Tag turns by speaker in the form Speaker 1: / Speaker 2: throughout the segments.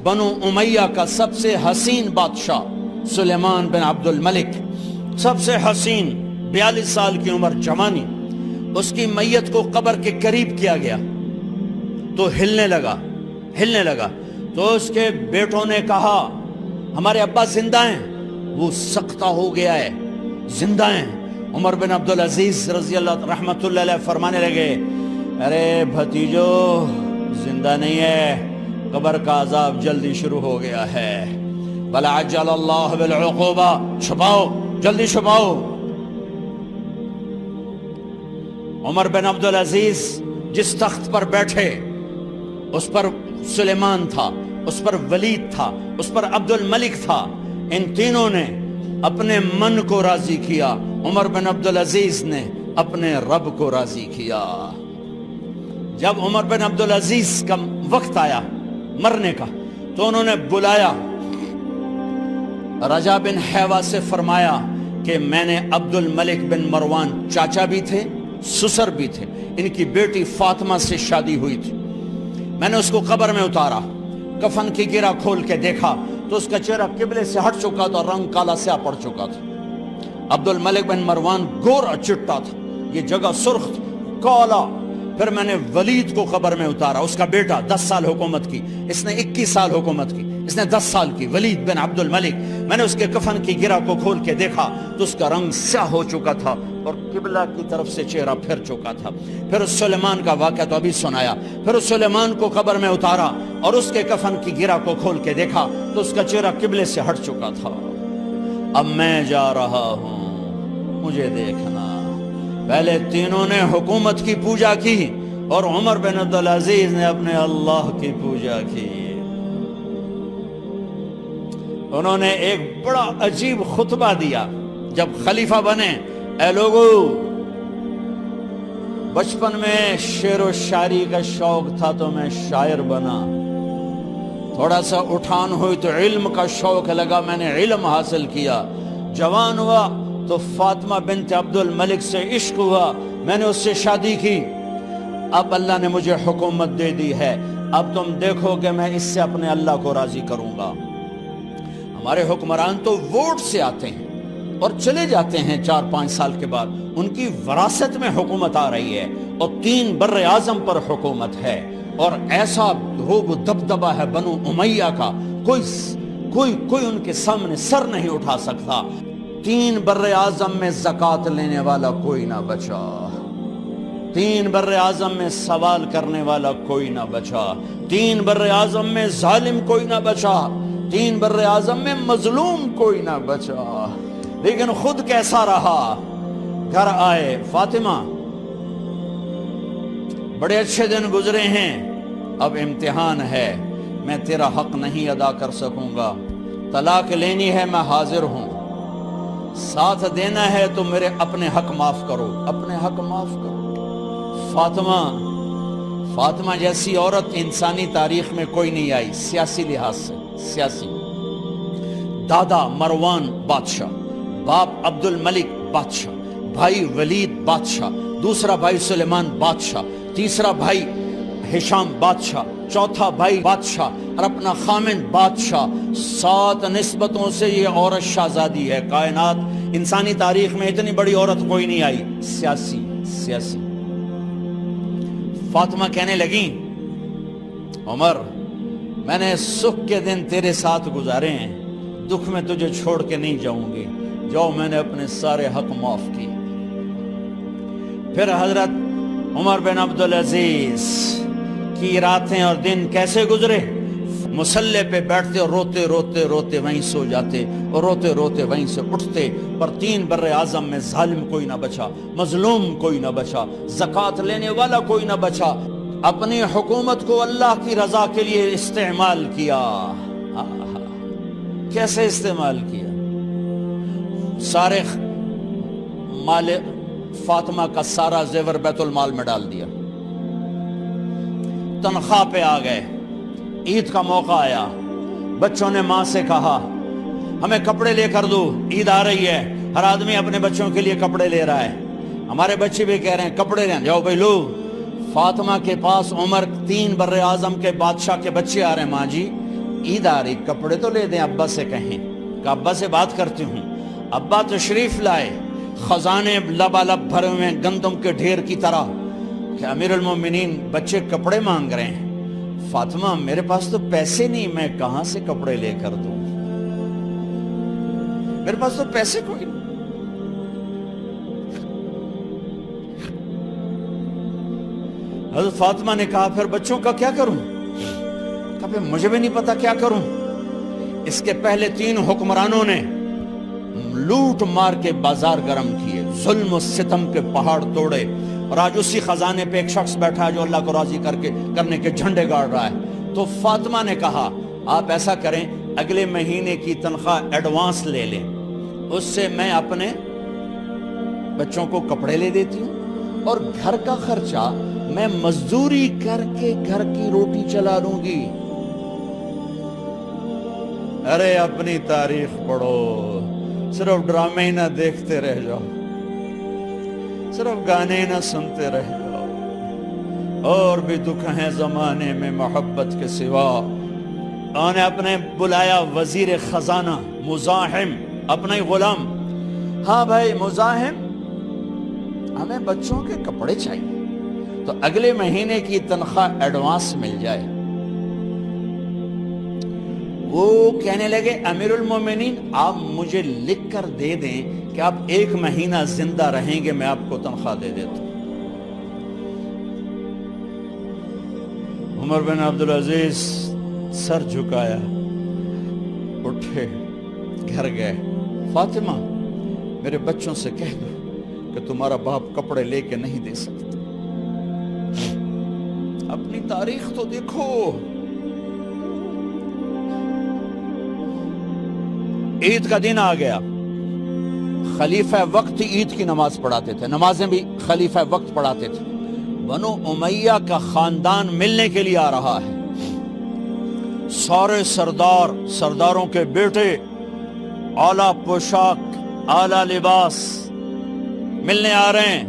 Speaker 1: بنو امیہ کا سب سے حسین بادشاہ سلیمان بن عبد الملک، سب سے حسین، 42 سال کی عمر، جوانی، اس کی میت کو قبر کے قریب کیا گیا تو ہلنے لگا تو اس کے بیٹوں نے کہا ہمارے ابا زندہ ہیں، وہ سختہ ہو گیا ہے، زندہ ہیں۔ عمر بن عبدالعزیز رضی اللہ رحمت اللہ علیہ فرمانے لگے ارے بھتیجو زندہ نہیں ہے، قبر کا عذاب جلدی شروع ہو گیا ہے، بل عجل اللہ بالعقوبہ، چھپاؤ، جلدی چھپاؤ۔ عمر بن عبدالعزیز جس تخت پر بیٹھے اس پر سلیمان تھا، اس پر ولید تھا، اس پر عبد الملک تھا، ان تینوں نے اپنے من کو راضی کیا، عمر بن عبدالعزیز نے اپنے رب کو راضی کیا۔ جب عمر بن عبدالعزیز کا وقت آیا مرنے کا تو انہوں نے بلایا رجا بن حیوہ سے، فرمایا کہ میں نے عبد الملک بن مروان چاچا بھی تھے، سسر بھی تھے، ان کی بیٹی فاطمہ سے شادی ہوئی تھی، میں نے اس کو قبر میں اتارا، کفن کی گرہ کھول کے دیکھا تو اس کا چہرہ قبلے سے ہٹ چکا تھا، رنگ کالا سیاہ پڑ چکا تھا۔ عبد الملک بن مروان گورا چٹا تھا، یہ جگہ سرخ تھی، کالا۔ پھر میں نے ولید کو قبر میں اتارا، اس کا بیٹا 10 سال حکومت کی، اس نے 21 سال حکومت کی، اس نے 10 سال کی، ولید بن عبد الملک۔ میں نے اس کے کفن کی گرہ کو کھول کے دیکھا تو اس کا رنگ سیاہ ہو چکا تھا اور قبلہ کی طرف سے چہرہ پھر چکا تھا۔ پھر اس سلیمان کا واقعہ تو ابھی سنایا، پھر اس سلیمان کو قبر میں اتارا اور اس کے کفن کی گرہ کو کھول کے دیکھا تو اس کا چہرہ قبلے سے ہٹ چکا تھا۔ اب میں جا رہا ہوں، مجھے دیکھنا۔ پہلے تینوں نے حکومت کی پوجا کی اور عمر بن عبدالعزیز نے اپنے اللہ کی پوجا کی۔ انہوں نے ایک بڑا عجیب خطبہ دیا جب خلیفہ بنے، اے لوگو، بچپن میں شعر و شاعری کا شوق تھا تو میں شاعر بنا، تھوڑا سا اٹھان ہوئی تو علم کا شوق لگا، میں نے علم حاصل کیا، جوان ہوا تو فاطمہ بنت عبد الملک سے عشق ہوا، میں نے اس سے شادی کی، اب اللہ نے مجھے حکومت دے دی ہے، اب تم دیکھو کہ میں اس سے اپنے اللہ کو راضی کروں گا۔ ہمارے حکمران تو ووٹ سے آتے ہیں اور چلے جاتے ہیں 4-5 سال کے بعد، ان کی وراثت میں حکومت آ رہی ہے اور 3 بر اعظم پر حکومت ہے، اور ایسا روب و دبدبہ ہے بنو امیہ کا، کوئی ان کے سامنے سر نہیں اٹھا سکتا۔ 3 بر اعظم میں زکوٰۃ لینے والا کوئی نہ بچا، 3 بر اعظم میں سوال کرنے والا کوئی نہ بچا، 3 بر اعظم میں ظالم کوئی نہ بچا، 3 بر اعظم میں مظلوم کوئی نہ بچا۔ لیکن خود کیسا رہا؟ گھر آئے، فاطمہ بڑے اچھے دن گزرے ہیں، اب امتحان ہے، میں تیرا حق نہیں ادا کر سکوں گا، طلاق لینی ہے میں حاضر ہوں، ساتھ دینا ہے تو میرے اپنے حق معاف کرو، اپنے حق معاف کرو۔ فاطمہ جیسی عورت انسانی تاریخ میں کوئی نہیں آئی، سیاسی لحاظ سے، سیاسی۔ دادا مروان بادشاہ، باپ عبد الملک بادشاہ، بھائی ولید بادشاہ، دوسرا بھائی سلیمان بادشاہ، تیسرا بھائی ہشام بادشاہ، چوتھا بھائی بادشاہ اور اپنا خامن بادشاہ، 7 نسبتوں سے یہ عورت شہزادی ہے۔ کائنات انسانی تاریخ میں اتنی بڑی عورت کوئی نہیں آئی، سیاسی۔ فاطمہ کہنے لگیں عمر، میں نے سکھ کے دن تیرے ساتھ گزارے ہیں، دکھ میں تجھے چھوڑ کے نہیں جاؤں گی، جاؤ میں نے اپنے سارے حق معاف کیے۔ پھر حضرت عمر بن عبدالعزیز کی راتیں اور دن کیسے گزرے؟ مصلے پہ بیٹھتے اور روتے وہیں سو جاتے اور روتے وہیں سے اٹھتے، پر 3 بر اعظم میں ظالم کوئی نہ بچا، مظلوم کوئی نہ بچا، زکوٰۃ لینے والا کوئی نہ بچا، اپنی حکومت کو اللہ کی رضا کے لیے استعمال کیا۔ کیسے استعمال کیا؟ سارے مال فاطمہ کا سارا زیور بیت المال میں ڈال دیا، تنخواہ پہ آ گئے، عید کا موقع آیا، بچوں نے ماں سے کہا ہمیں کپڑے لے کر دو، عید آ رہی ہے، ہر آدمی اپنے بچوں کے لیے کپڑے لے رہا ہے، ہمارے بچے بھی کہہ رہے ہیں کپڑے لیں، جاؤ بھائی لو۔ فاطمہ کے پاس عمر 3 بر اعظم کے بادشاہ کے بچے آ رہے ہیں، ماں جی عید آ رہی، کپڑے تو لے دیں، ابا سے کہیں کہ ابا سے بات کرتی ہوں۔ ابا تشریف لائے، خزانے لبالب بھرے ہوئے ہیں گندم کے ڈھیر کی طرح، کہ امیر المومنین بچے کپڑے مانگ رہے ہیں۔ فاطمہ میرے پاس تو پیسے نہیں، میں کہاں سے کپڑے لے کر دوں، میرے پاس تو پیسے کوئی نہیں۔ حضرت فاطمہ نے کہا پھر بچوں کا کیا کروں؟ کہا پھر مجھے بھی نہیں پتا کیا کروں۔ اس کے پہلے 3 حکمرانوں نے لوٹ مار کے بازار گرم کیے، ظلم و ستم کے پہاڑ توڑے، اور آج اسی خزانے پہ ایک شخص بیٹھا ہے جو اللہ کو راضی کرنے کے جھنڈے گاڑ رہا ہے۔ تو فاطمہ نے کہا آپ ایسا کریں، اگلے مہینے کی تنخواہ ایڈوانس لے لیں، اس سے میں اپنے بچوں کو کپڑے لے دیتی ہوں، اور گھر کا خرچہ میں مزدوری کر کے گھر کی روٹی چلا لوں گی۔ ارے اپنی تاریخ پڑھو، صرف ڈرامے ہی نہ دیکھتے رہ جاؤ، صرف گانے ہی نہ سنتے رہ جاؤ، اور بھی دکھ ہیں زمانے میں محبت کے سوا۔ انہوں نے اپنے بلایا وزیر خزانہ مزاحم، اپنا ہی غلام، ہاں بھائی مزاحم، ہمیں بچوں کے کپڑے چاہیے، تو اگلے مہینے کی تنخواہ ایڈوانس مل جائے۔ وہ کہنے لگے امیر المومنین آپ مجھے لکھ کر دے دیں کہ آپ 1 مہینہ زندہ رہیں گے، میں آپ کو تنخواہ دے دیتا ہوں۔ عمر بن عبدالعزیز سر جھکایا، اٹھے، گھر گئے، فاطمہ میرے بچوں سے کہہ دو کہ تمہارا باپ کپڑے لے کے نہیں دے سکتا۔ اپنی تاریخ تو دیکھو، عید کا دن آ گیا، خلیفہ وقت عید کی نماز پڑھاتے تھے، نمازیں بھی خلیفہ وقت پڑھاتے تھے۔ بنو امیہ کا خاندان ملنے کے لیے آ رہا ہے، سارے سرداروں کے بیٹے اعلیٰ پوشاک، اعلیٰ لباس ملنے آ رہے ہیں۔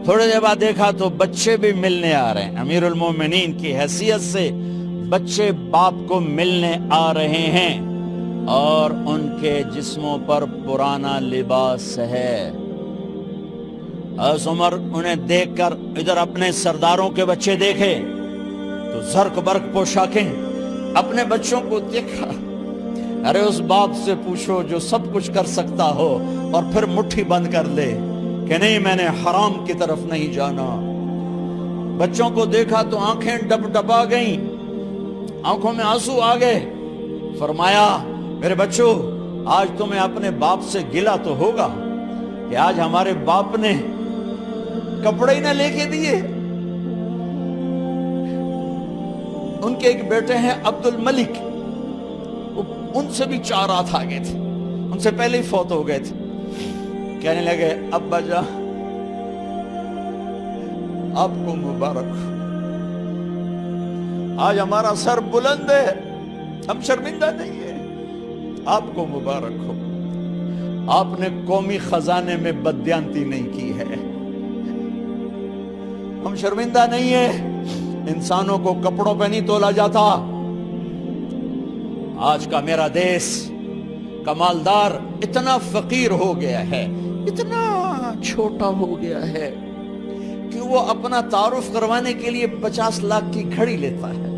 Speaker 1: تھوڑے دیر بعد دیکھا تو بچے بھی ملنے آ رہے ہیں، امیر المومنین کی حیثیت سے بچے باپ کو ملنے آ رہے ہیں، اور ان کے جسموں پر پرانا لباس ہے۔ حضرت عمر انہیں دیکھ کر ادھر اپنے سرداروں کے بچے دیکھے تو زرق برق پوشاکیں، اپنے بچوں کو دیکھا۔ ارے اس باپ سے پوچھو جو سب کچھ کر سکتا ہو اور پھر مٹھی بند کر لے کہ نہیں میں نے حرام کی طرف نہیں جانا۔ بچوں کو دیکھا تو آنکھیں ڈب ڈبا گئیں، آنکھوں میں آنسو آ گئے۔ فرمایا میرے بچوں آج تمہیں اپنے باپ سے گلہ تو ہوگا کہ آج ہمارے باپ نے کپڑے ہی نہ لے کے دیے۔ ان کے ایک بیٹے ہیں عبد الملک، ان سے بھی 4 ہاتھ آگے تھے، ان سے پہلے ہی فوت ہو گئے تھے۔ کہنے لگے ابا جان آپ کو مبارک ہو، آج ہمارا سر بلند ہے، ہم شرمندہ نہیں ہیں، آپ کو مبارک ہو، آپ نے قومی خزانے میں بددیانتی نہیں کی ہے، ہم شرمندہ نہیں ہیں، انسانوں کو کپڑوں پہ نہیں تولا جاتا۔ آج کا میرا دیس کا مالدار اتنا فقیر ہو گیا ہے، اتنا چھوٹا ہو گیا ہے کہ وہ اپنا تعارف کروانے کے لیے 50 لاکھ کی گھڑی لیتا ہے،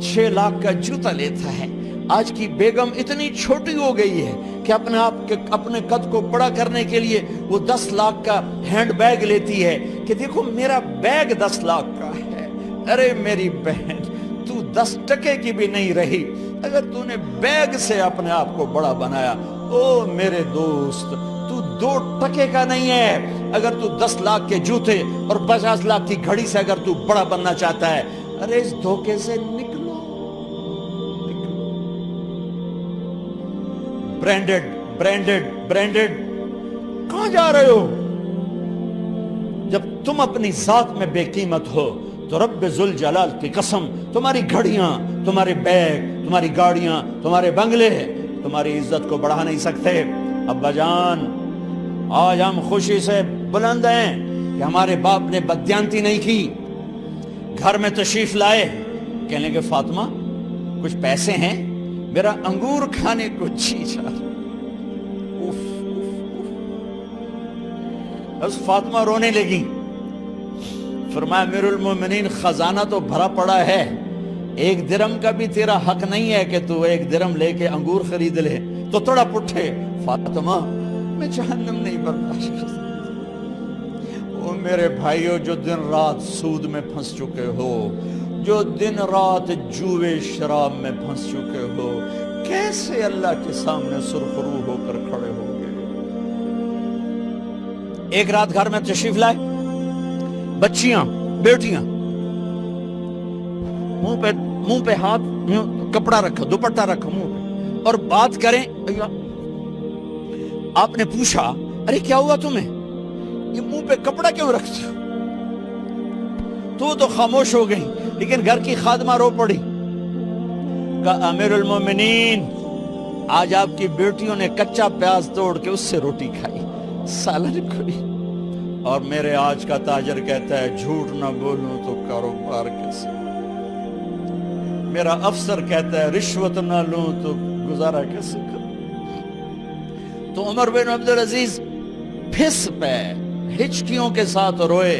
Speaker 1: 6 لاکھ کا جوتا لیتا ہے۔ آج کی بیگم اتنی چھوٹی ہو گئی ہے کہ اپنے قد کو بڑا کرنے کے لیے وہ 10 لاکھ کا ہینڈ بیگ لیتی ہے کہ دیکھو میرا بیگ 10 لاکھ کا ہے۔ ارے میری بہن تو 10 ٹکے کی بھی نہیں رہی اگر تو نے بیگ سے اپنے آپ کو بڑا بنایا۔ او میرے دوست تو 2 ٹکے کا نہیں ہے اگر تو 10 لاکھ کے جوتے اور 50 لاکھ کی گھڑی سے اگر تو بڑا بننا چاہتا ہے۔ ارے اس دھوکے سے نکلو۔ برینڈڈ کہاں جا رہے ہو؟ جب تم اپنی ذات میں بے قیمت ہو تو رب ذوالجلال کی قسم تمہاری گھڑیاں، تمہارے بیگ، تمہاری گاڑیاں، تمہارے بنگلے تمہاری عزت کو بڑھا نہیں سکتے۔ ابا جان آج ہم خوشی سے بلند ہیں کہ ہمارے باپ نے بددیانتی نہیں کی۔ گھر میں تشریف لائے، کہنے لگے فاطمہ کچھ پیسے ہیں، میرا انگور کھانے کو جی چاہ۔ بس فاطمہ رونے لگی، فرمایا امیر المومنین خزانہ تو بھرا پڑا ہے، 1 درم کا بھی تیرا حق نہیں ہے کہ تو 1 درم لے کے انگور خرید لے۔ تو تڑپ اٹھے، فاطمہ میں جہنم نہیں برداشت کر سکتا۔ وہ میرے بھائیو جو دن رات سود میں پھنس چکے ہو، جو دن رات جوے شراب میں پھنس چکے ہو، کیسے اللہ کے سامنے سرخرو ہو کر کھڑے ہو گئے؟ ایک رات گھر میں تشریف لائے، بچیاں بیٹیاں، منہ پہ ہاتھ، کپڑا رکھا، دوپٹہ رکھا منہ پہ، اور بات کریں۔ آپ نے پوچھا ارے کیا ہوا تمہیں، یہ منہ پہ کپڑا کیوں رکھتی ہو؟ تو خاموش ہو گئی، لیکن گھر کی خادمہ رو پڑی، کہا امیر المومنین آج آپ کی بیٹیوں نے کچا پیاز توڑ کے اس سے روٹی کھائی، سالن کھائی، اور میرے آج کا تاجر کہتا ہے جھوٹ نہ بولوں تو کاروبار کیسے، میرا افسر کہتا ہے رشوت نہ لوں تو گزارا کیسے کروں۔ تو عمر بن عبدالعزیز پھس پہ ہچکیوں کے ساتھ روئے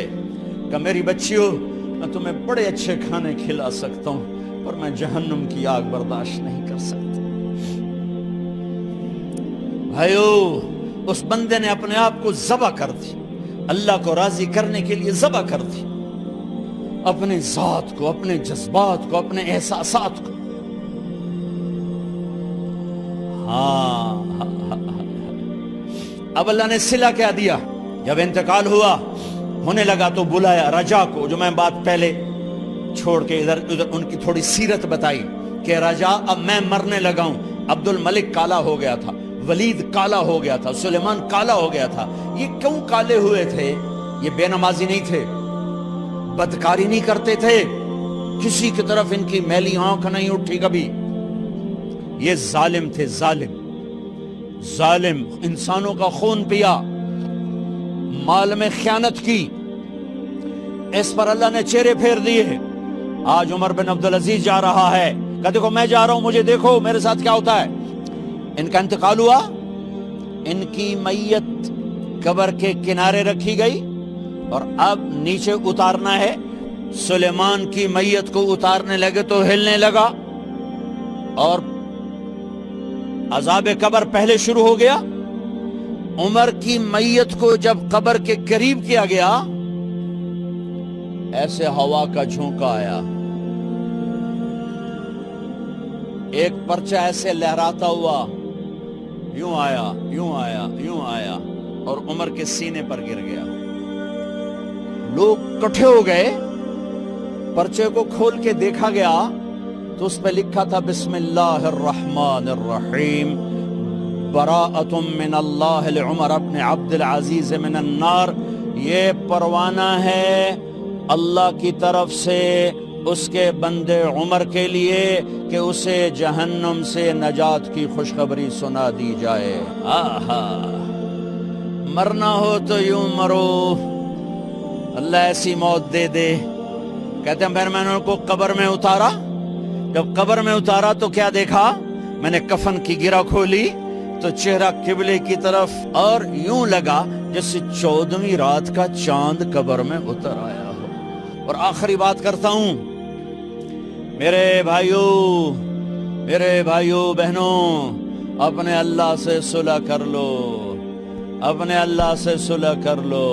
Speaker 1: کہ میری بچیوں میں تمہیں بڑے اچھے کھانے کھلا سکتا ہوں، پر میں جہنم کی آگ برداشت نہیں کر سکتا۔ بھائیو، اس بندے نے اپنے آپ کو ذبح کر دی، اللہ کو راضی کرنے کے لیے ذبح کر دی، اپنے ذات کو، اپنے جذبات کو، اپنے احساسات کو۔ اب اللہ نے صلہ کیا دیا، جب انتقال ہوا ہونے لگا تو بلایا رجا کو، جو میں بات پہلے چھوڑ کے ادھر ان کی تھوڑی سیرت بتائی کہ رجا اب میں مرنے لگا ہوں۔ عبد الملک کالا ہو گیا تھا، ولید کالا ہو گیا تھا، سلیمان کالا ہو گیا تھا۔ یہ کیوں کالے ہوئے تھے؟ یہ بے نمازی نہیں تھے، بدکاری نہیں کرتے تھے، کسی کی طرف ان کی میلی آنکھ نہیں اٹھی کبھی۔ یہ ظالم تھے، ظالم، انسانوں کا خون پیا، مال میں خیانت کی، اس پر اللہ نے چہرے پھیر دیے۔ آج عمر بن عبدالعزیز جا رہا ہے کہ دیکھو میں جا رہا ہوں، مجھے دیکھو میرے ساتھ کیا ہوتا ہے۔ ان کا انتقال ہوا، ان کی میت قبر کے کنارے رکھی گئی، اور اب نیچے اتارنا ہے۔ سلیمان کی میت کو اتارنے لگے تو ہلنے لگا، اور عذاب قبر پہلے شروع ہو گیا۔ عمر کی میت کو جب قبر کے قریب کیا گیا، ایسے ہوا کا جھونکا آیا، ایک پرچہ ایسے لہراتا ہوا یوں آیا، یوں آیا، یوں آیا، اور عمر کے سینے پر گر گیا۔ لوگ کٹھے ہو گئے، پرچے کو کھول کے دیکھا گیا تو اس پہ لکھا تھا بسم اللہ الرحمن الرحیم، براءۃ من اللہ لعمر ابن عبد العزیز من النار۔ یہ پروانہ ہے اللہ کی طرف سے اس کے بندے عمر کے لیے کہ اسے جہنم سے نجات کی خوشخبری سنا دی جائے۔ آہا، مرنا ہو تو یوں مرو، اللہ ایسی موت دے دے۔ کہتے ہیں پھر میں نے ان کو قبر میں اتارا، جب قبر میں اتارا تو کیا دیکھا؟ میں نے کفن کی گرہ کھولی تو چہرہ قبلے کی طرف، اور یوں لگا جیسے 14ویں رات کا چاند قبر میں اتر آیا ہو۔ اور آخری بات کرتا ہوں، میرے بھائیوں بہنوں، اپنے اللہ سے صلح کر لو، اپنے اللہ سے صلح کر لو۔